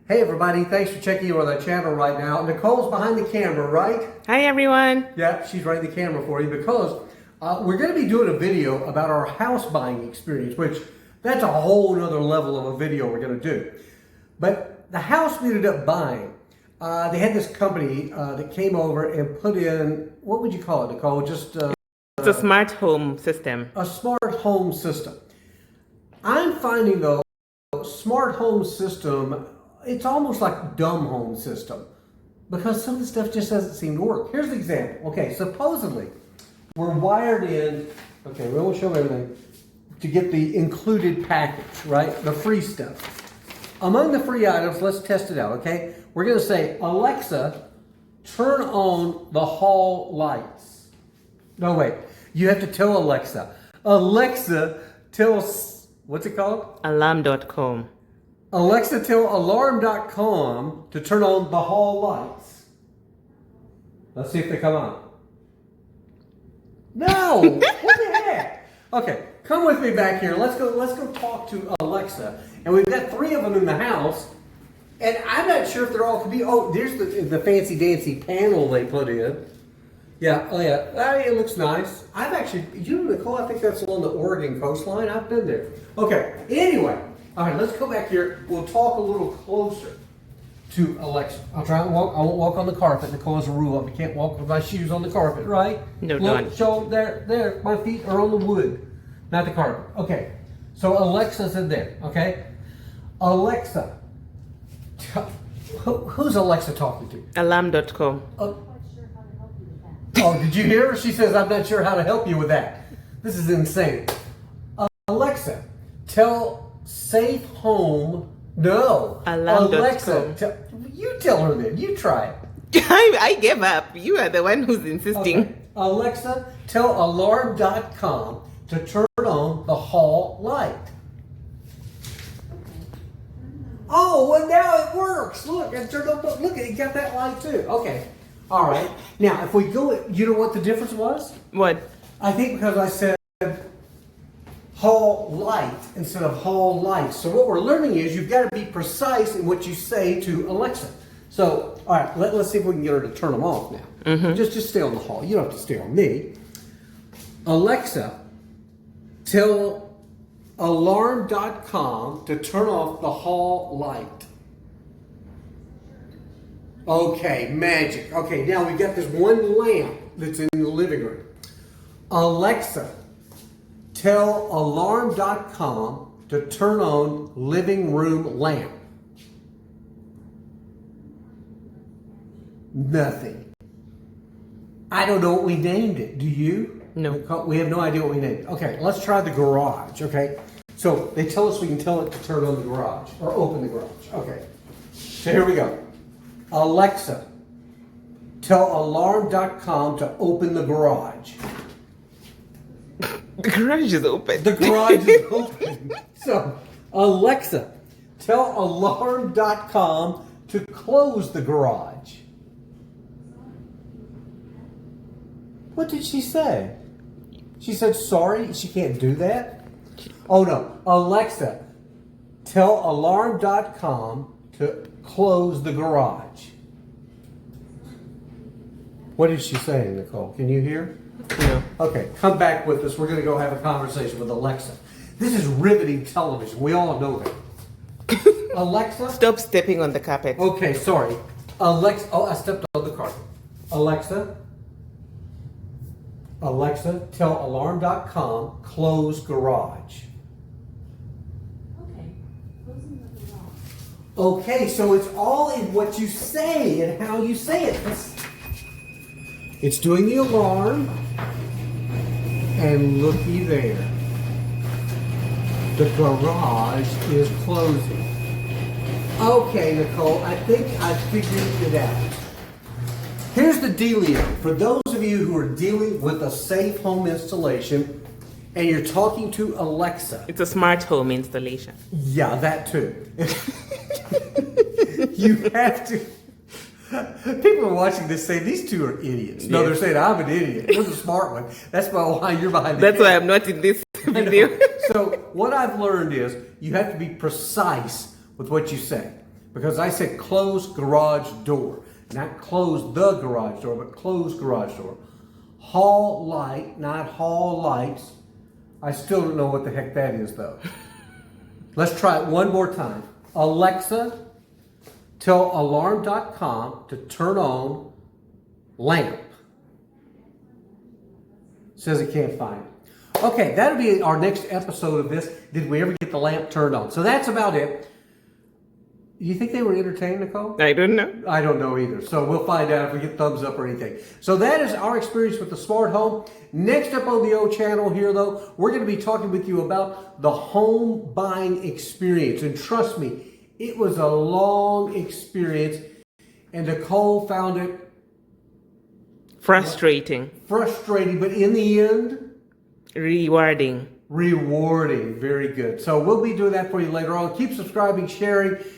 Hey everybody, thanks for checking in on the channel right now. Nicole's behind the camera, right? Hi everyone. Yeah, she's running the camera for you because we're going to be doing a video about our house buying experience, which that's a whole nother level of a video we're going to do. But the house we ended up buying, they had this company that came over and put in, what would you call it, Nicole? Just It's a smart home system. a smart home system. I'm finding though, smart home system, it's almost like dumb home system because some of the stuff just doesn't seem to work. Here's the example. Okay, supposedly we're wired in, okay, we won't show everything, to get the included package, right? The free stuff. Among the free items, let's test it out, okay? We're going to say, Alexa, turn on the hall lights. No, wait. You have to tell Alexa. Alexa, tell, what's it called? Alarm.com. Alexa, tell alarm.com to turn on the hall lights. Let's see if they come on. No! What the heck? Okay, come with me back here. Let's go talk to Alexa. And we've got 3 of them in the house. And I'm not sure if they're all could be. Oh, there's the fancy dancy panel they put in. Yeah, oh yeah. It looks nice. I've actually, Nicole, I think that's along the Oregon coastline. I've been there. Okay, anyway. All right, let's go back here. We'll talk a little closer to Alexa. I'll try and walk. I won't walk on the carpet. Nicole has a rule. I can't walk with my shoes on the carpet, right? No, Look, don't. show there. My feet are on the wood, not the carpet. Okay. So Alexa's in there. Okay. Alexa. Who's Alexa talking to? Alarm.com. Oh, did you hear her? She says, I'm not sure how to help you with that. This is insane. Alexa, tell Safe Home. No. Alarm.com. Alexa, you tell her then. You try it. I gave up. You are the one who's insisting. Okay. Alexa, tell alarm.com to turn on the hall light. Oh, well now it works. Look, it turned on. Look, it got that light too. Okay. All right. Now, if we go, you know what the difference was? What? I think because I said hall light instead of hall lights. So what we're learning is you've got to be precise in what you say to Alexa. So, all right, let's see if we can get her to turn them off now. Mm-hmm. Just stay on the hall. You don't have to stay on me. Alexa, tell alarm.com to turn off the hall light. Okay, magic. Okay, now we've got this one lamp that's in the living room. Alexa, tell alarm.com to turn on living room lamp. Nothing. I don't know what we named it. Do you? No. We have no idea what we named it. Okay, let's try the garage, okay? So they tell us we can tell it to turn on the garage or open the garage. Okay, so here we go. Alexa, tell alarm.com to open the garage. The garage is open. The garage is open. So, Alexa, tell alarm.com to close the garage. What did she say? She said, sorry, she can't do that? Oh no, Alexa, tell alarm.com to close the garage. What did she say, Nicole? Can you hear? No. Okay, come back with us. We're going to go have a conversation with Alexa. This is riveting television. We all know that. Alexa? Stop stepping on the carpet. Okay, sorry. Alexa, oh, I stepped on the carpet. Alexa, tell alarm.com, close garage. Okay, closing the garage. Okay, so it's all in what you say and how you say it. It's doing the alarm, and looky there. The garage is closing. Okay, Nicole, I think I figured it out. Here's the dealio. For those of you who are dealing with a safe home installation, and you're talking to Alexa. It's a smart home installation. Yeah, that too. You have to. People are watching this saying these two are idiots. No, Yes. they're saying I'm an idiot. You're the smart one. That's why you're behind the That's why camera. I'm not in this video. So what I've learned is you have to be precise with what you say. Because I said close garage door. Not close the garage door, but close garage door. Hall light, not hall lights. I still don't know what the heck that is though. Let's try it one more time. Alexa, tell alarm.com to turn on lamp. Says it can't find it. Okay, that'll be our next episode of this. Did we ever get the lamp turned on? So that's about it. You think they were entertained, Nicole? I don't know. I don't know either. So we'll find out if we get thumbs up or anything. So that is our experience with the smart home. Next up on the O channel here, though, we're going to be talking with you about the home buying experience. And trust me, it was a long experience. And Nicole found it Frustrating. frustrating, but in the end, Rewarding. rewarding. Very good. So we'll be doing that for you later on. Keep subscribing, sharing,